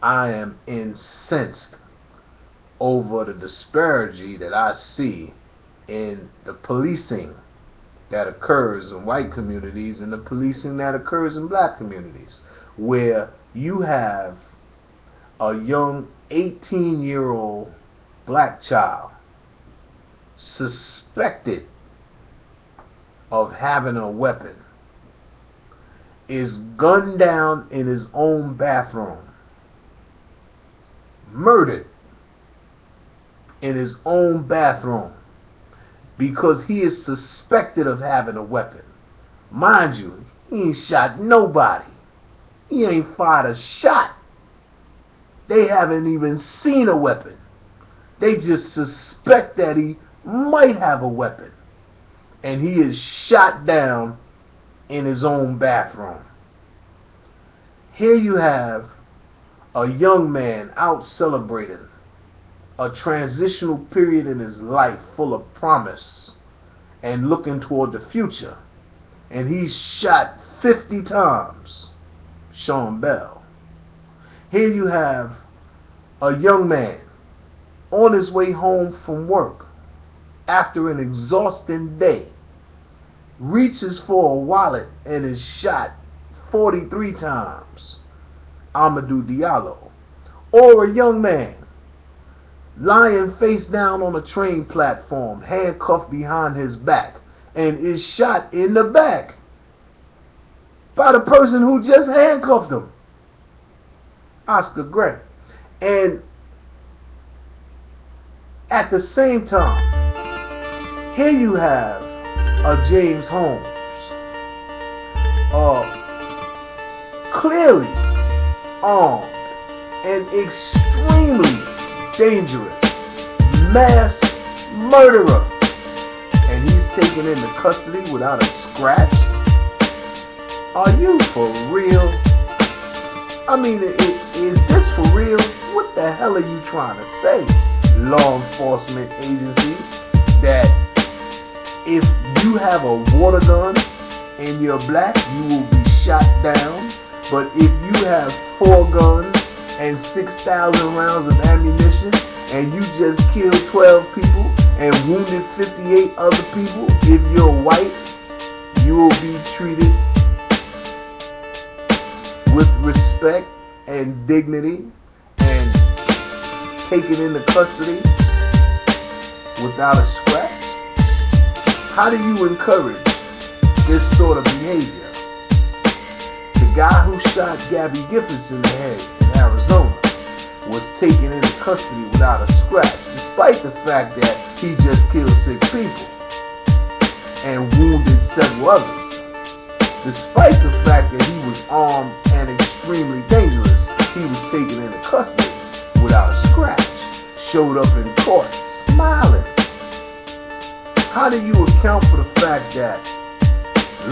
I am incensed over the disparity that I see in the policing that occurs in white communities and the policing that occurs in black communities, where you have a young 18-year-old black child suspected of having a weapon is gunned down in his own bathroom, murdered in his own bathroom because he is suspected of having a weapon. Mind you, he ain't shot nobody. He ain't fired a shot. They haven't even seen a weapon. They just suspect that he might have a weapon. And he is shot down in his own bathroom. Here you have a young man out celebrating a transitional period in his life full of promise and looking toward the future. And he's shot 50 times. Sean Bell. Here you have a young man on his way home from work after an exhausting day, reaches for a wallet and is shot 43 times. Amadou Diallo. Or a young man lying face down on a train platform, handcuffed behind his back, and is shot in the back by the person who just handcuffed him, Oscar Gray. And at the same time, here you have a James Holmes, clearly armed and extremely dangerous mass murderer, and he's taken into custody without a scratch. Are you for real? I mean, is this for real? What the hell are you trying to say, law enforcement agencies? That if you have a water gun and you're black, you will be shot down. But if you have 4 guns and 6,000 rounds of ammunition and you just killed 12 people and wounded 58 other people, if you're white, you will be treated with respect and dignity and taken into custody without a scratch? How do you encourage this sort of behavior? The guy who shot Gabby Giffords in the head in Arizona was taken into custody without a scratch, despite the fact that he just killed 6 people and wounded several others. Despite the fact that he was armed and extremely dangerous, he was taken into custody without a scratch, showed up in court smiling. How do you account for the fact that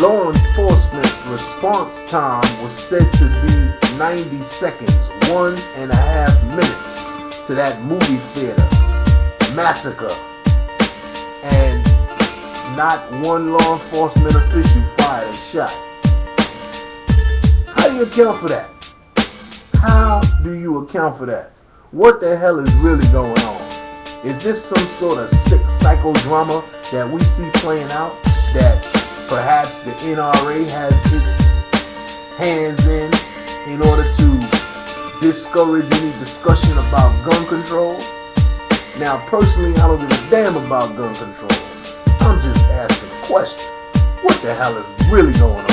law enforcement response time was said to be 90 seconds, 1.5 minutes to that movie theater massacre, and not one law enforcement official fired a shot? How do you account for that? How do you account for that? What the hell is really going on? Is this some sort of sick psychodrama that we see playing out, that perhaps the NRA has its hands in order to discourage any discussion about gun control? Now, personally, I don't give a damn about gun control. I'm just asking a question. What the hell is really going on?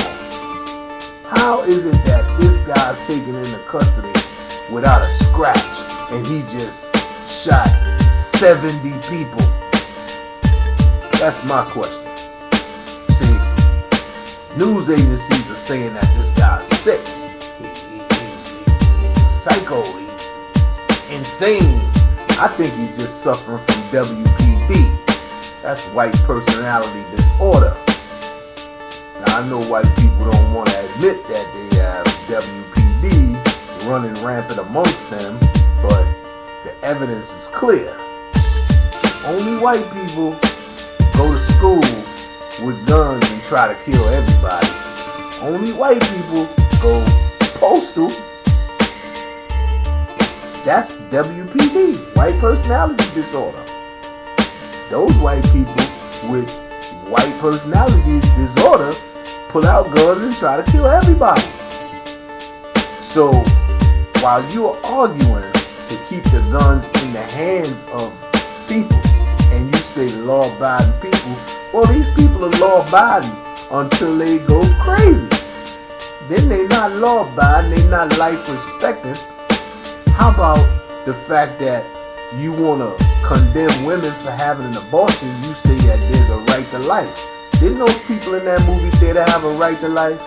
How is it that this guy's taken into custody without a scratch and he just shot 70 people? That's my question. See, news agencies are saying that this guy's sick. He's a psycho. He's insane. I think he's just suffering from W.P.D. That's white personality disorder. Now, I know white people don't want to admit that they have W.P.D. running rampant amongst them, but the evidence is clear. Only white people go to school with guns and try to kill everybody. Only white people go postal That's WPD, white personality disorder. Those white people with white personality disorder pull out guns and try to kill everybody. So while you're arguing to keep the guns in the hands of people, and you say law-abiding people, well, these people are law-abiding until they go crazy. Then they not law-abiding, they not life-respecting. How about the fact that you want to condemn women for having an abortion? You say that there's a right to life. Didn't those people in that movie theater have a right to life?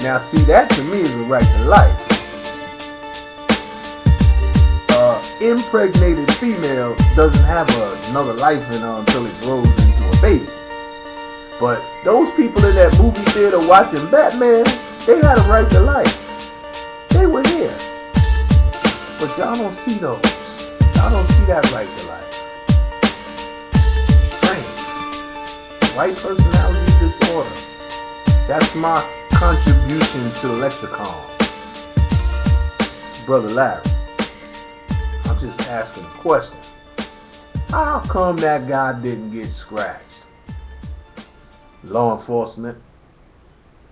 Now see, that to me is a right to life. Impregnated female doesn't have another life in her until it grows into a baby. But those people in that movie theater watching Batman, they had a right to life. They were here. But y'all don't see those. Y'all don't see that right to life. Strange. White personality disorder. That's my contribution to the lexicon. Brother Larry. I'm just asking a question. How come that guy didn't get scratched? Law enforcement,